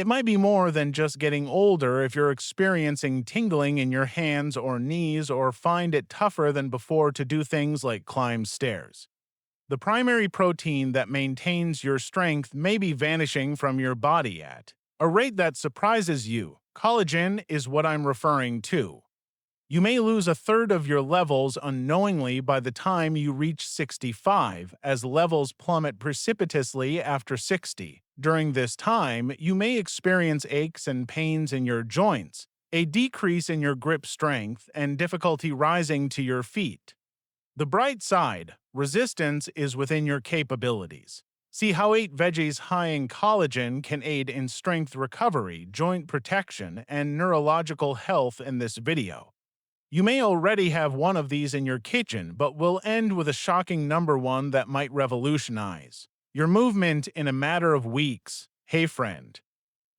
It might be more than just getting older if you're experiencing tingling in your hands or knees or find it tougher than before to do things like climb stairs. The primary protein that maintains your strength may be vanishing from your body at a rate that surprises you. Collagen is what I'm referring to. You may lose a third of your levels unknowingly by the time you reach 65, as levels plummet precipitously after 60. During this time, you may experience aches and pains in your joints, a decrease in your grip strength, and difficulty rising to your feet. The bright side, resistance is within your capabilities. See how 8 veggies high in collagen can aid in strength recovery, joint protection, and neurological health in this video. You may already have one of these in your kitchen, but we'll end with a shocking number one that might revolutionize your movement in a matter of weeks. Hey friend,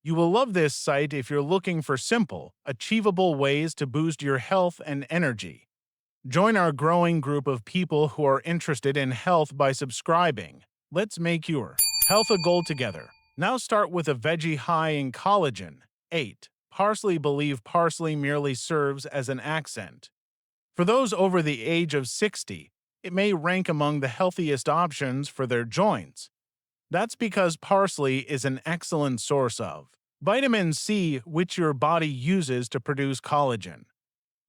you will love this site if you're looking for simple, achievable ways to boost your health and energy. Join our growing group of people who are interested in health by subscribing. Let's make your health a goal together. Now start with a veggie high in collagen. 8. Parsley. Believe parsley merely serves as an accent. For those over the age of 60, it may rank among the healthiest options for their joints. That's because parsley is an excellent source of vitamin C, which your body uses to produce collagen.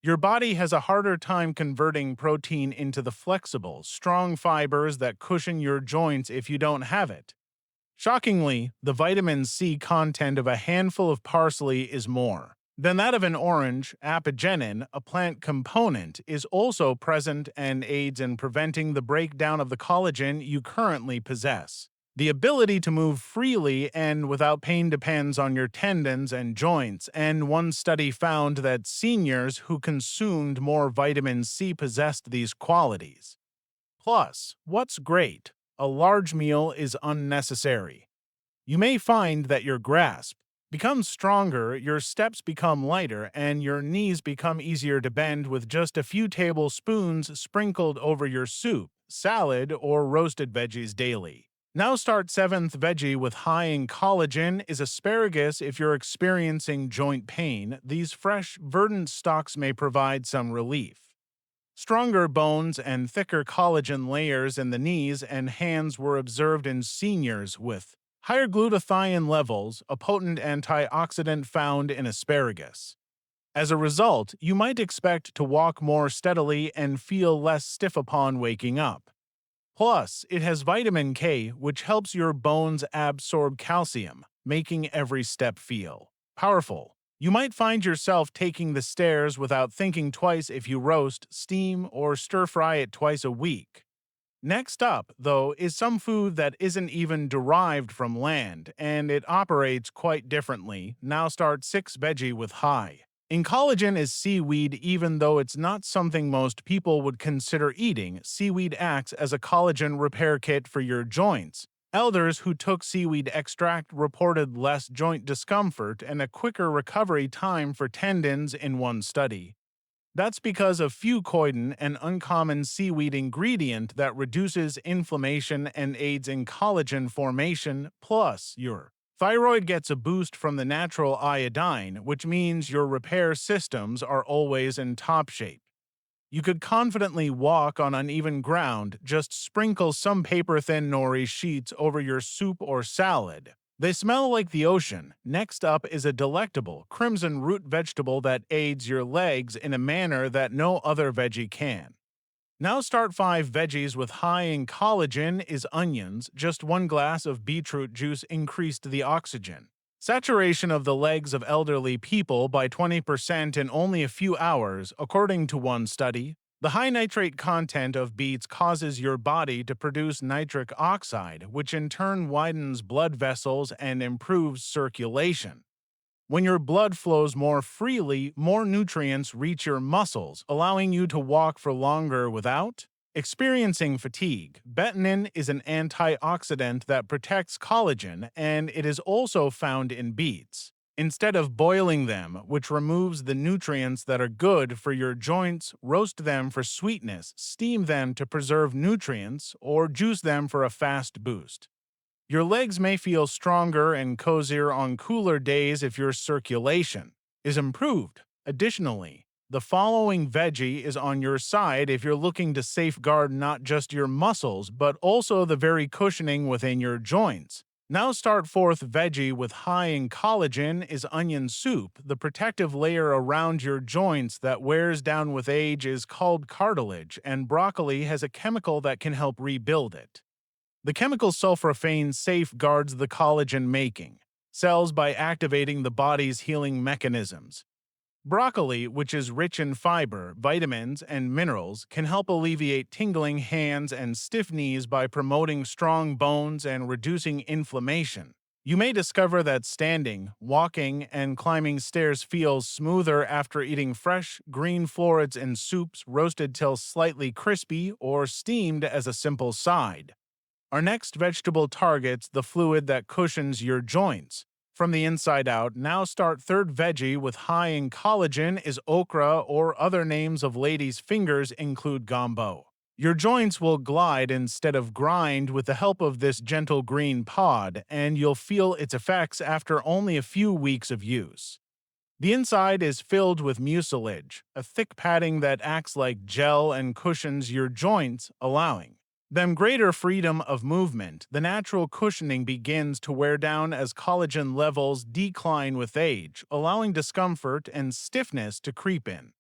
Your body has a harder time converting protein into the flexible, strong fibers that cushion your joints if you don't have it. Shockingly, the vitamin C content of a handful of parsley is more than that of an orange. Apigenin, a plant component, is also present and aids in preventing the breakdown of the collagen you currently possess. The ability to move freely and without pain depends on your tendons and joints, and one study found that seniors who consumed more vitamin C possessed these qualities. Plus, what's great? A large meal is unnecessary. You may find that your grasp becomes stronger, your steps become lighter, and your knees become easier to bend with just a few tablespoons sprinkled over your soup, salad, or roasted veggies daily. Now start 7th veggie with high in collagen is asparagus. If you're experiencing joint pain, these fresh, verdant stalks may provide some relief. Stronger bones and thicker collagen layers in the knees and hands were observed in seniors with higher glutathione levels, a potent antioxidant found in asparagus. As a result, you might expect to walk more steadily and feel less stiff upon waking up. Plus, it has vitamin K, which helps your bones absorb calcium, making every step feel powerful. You might find yourself taking the stairs without thinking twice if you roast, steam, or stir-fry it twice a week. Next up, though, is some food that isn't even derived from land, and it operates quite differently. Now start 6 veggie with high in collagen is seaweed. Even though it's not something most people would consider eating, seaweed acts as a collagen repair kit for your joints. Elders who took seaweed extract reported less joint discomfort and a quicker recovery time for tendons in one study. That's because of fucoidan, an uncommon seaweed ingredient that reduces inflammation and aids in collagen formation. Plus, your thyroid gets a boost from the natural iodine, which means your repair systems are always in top shape. You could confidently walk on uneven ground. Just sprinkle some paper-thin nori sheets over your soup or salad. They smell like the ocean. Next up is a delectable crimson root vegetable that aids your legs in a manner that no other veggie can. Now start 5 veggies with high in collagen is onions. Just 1 glass of beetroot juice increased the oxygen saturation of the legs of elderly people by 20% in only a few hours, according to one study. The high nitrate content of beets causes your body to produce nitric oxide, which in turn widens blood vessels and improves circulation. When your blood flows more freely, more nutrients reach your muscles, allowing you to walk for longer without experiencing fatigue. Betanin is an antioxidant that protects collagen, and it is also found in beets. Instead of boiling them, which removes the nutrients that are good for your joints, roast them for sweetness, steam them to preserve nutrients, or juice them for a fast boost. Your legs may feel stronger and cozier on cooler days if your circulation is improved. Additionally, the following veggie is on your side if you're looking to safeguard not just your muscles, but also the very cushioning within your joints. Now start fourth veggie with high in collagen is onion soup. The protective layer around your joints that wears down with age is called cartilage, and broccoli has a chemical that can help rebuild it. The chemical sulforaphane safeguards the collagen making cells by activating the body's healing mechanisms. Broccoli, which is rich in fiber, vitamins, and minerals, can help alleviate tingling hands and stiff knees by promoting strong bones and reducing inflammation. You may discover that standing, walking, and climbing stairs feels smoother after eating fresh, green florets in soups roasted till slightly crispy or steamed as a simple side. Our next vegetable targets the fluid that cushions your joints. From the inside out, now start third veggie with high in collagen is okra, or other names of ladies' fingers include gombo. Your joints will glide instead of grind with the help of this gentle green pod, and you'll feel its effects after only a few weeks of use. The inside is filled with mucilage, a thick padding that acts like gel and cushions your joints, allowing them greater freedom of movement. The natural cushioning begins to wear down as collagen levels decline with age, allowing discomfort and stiffness to creep in.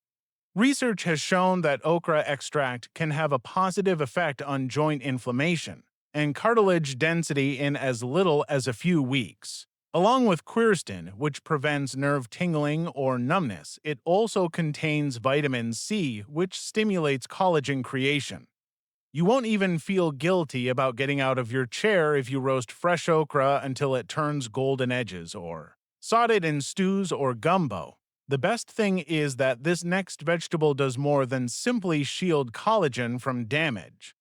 Research has shown that okra extract can have a positive effect on joint inflammation and cartilage density in as little as a few weeks. Along with quercetin, which prevents nerve tingling or numbness, it also contains vitamin C, which stimulates collagen creation. You won't even feel guilty about getting out of your chair if you roast fresh okra until it turns golden edges or saute it in stews or gumbo. The best thing is that this next vegetable does more than simply shield collagen from damage.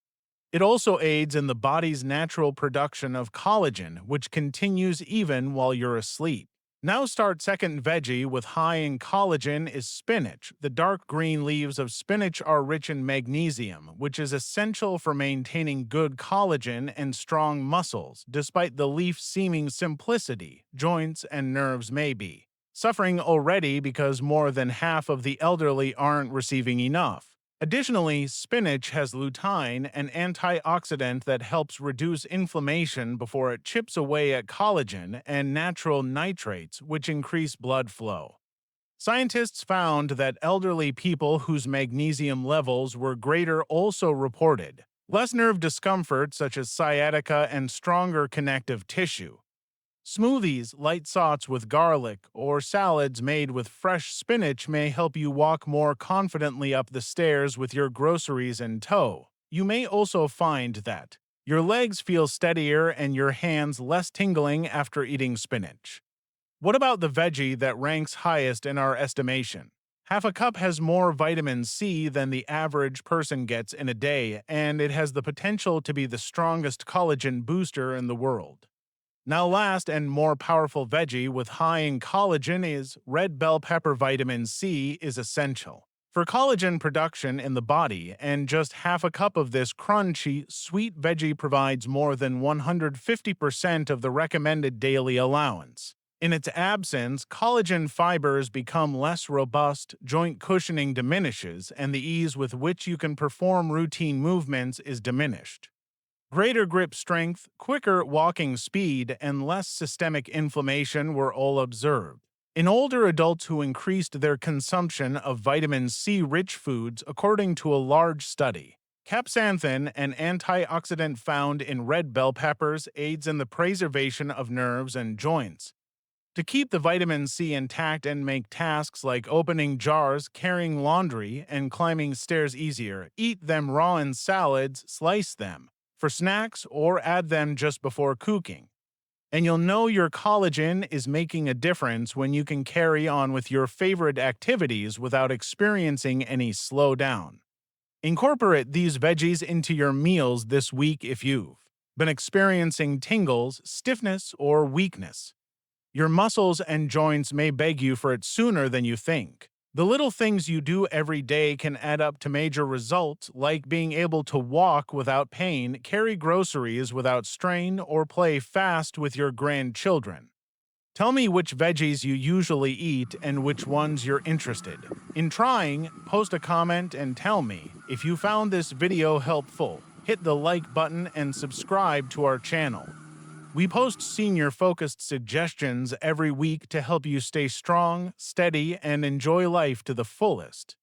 It also aids in the body's natural production of collagen, which continues even while you're asleep. Now start second veggie with high in collagen is spinach. The dark green leaves of spinach are rich in magnesium, which is essential for maintaining good collagen and strong muscles. Despite the leaf's seeming simplicity, joints and nerves may be suffering already because more than half of the elderly aren't receiving enough. Additionally, spinach has lutein, an antioxidant that helps reduce inflammation before it chips away at collagen, and natural nitrates, which increase blood flow. Scientists found that elderly people whose magnesium levels were greater also reported less nerve discomfort such as sciatica and stronger connective tissue. Smoothies, light sautés with garlic, or salads made with fresh spinach may help you walk more confidently up the stairs with your groceries in tow. You may also find that your legs feel steadier and your hands less tingling after eating spinach. What about the veggie that ranks highest in our estimation? Half a cup has more vitamin C than the average person gets in a day, and it has the potential to be the strongest collagen booster in the world. Now last and more powerful veggie with high in collagen is red bell pepper. Vitamin C is essential for collagen production in the body, and just half a cup of this crunchy, sweet veggie provides more than 150% of the recommended daily allowance. In its absence, collagen fibers become less robust, joint cushioning diminishes, and the ease with which you can perform routine movements is diminished. Greater grip strength, quicker walking speed, and less systemic inflammation were all observed in older adults who increased their consumption of vitamin C-rich foods, according to a large study. Capsanthin, an antioxidant found in red bell peppers, aids in the preservation of nerves and joints. To keep the vitamin C intact and make tasks like opening jars, carrying laundry, and climbing stairs easier, eat them raw in salads, slice them for snacks, or add them just before cooking. And you'll know your collagen is making a difference when you can carry on with your favorite activities without experiencing any slowdown. Incorporate these veggies into your meals this week if you've been experiencing tingles, stiffness, or weakness. Your muscles and joints may beg you for it sooner than you think. The little things you do every day can add up to major results, like being able to walk without pain, carry groceries without strain, or play fast with your grandchildren. Tell me which veggies you usually eat and which ones you're interested in trying. Post a comment and tell me if you found this video helpful. Hit the like button and subscribe to our channel. We post senior-focused suggestions every week to help you stay strong, steady, and enjoy life to the fullest.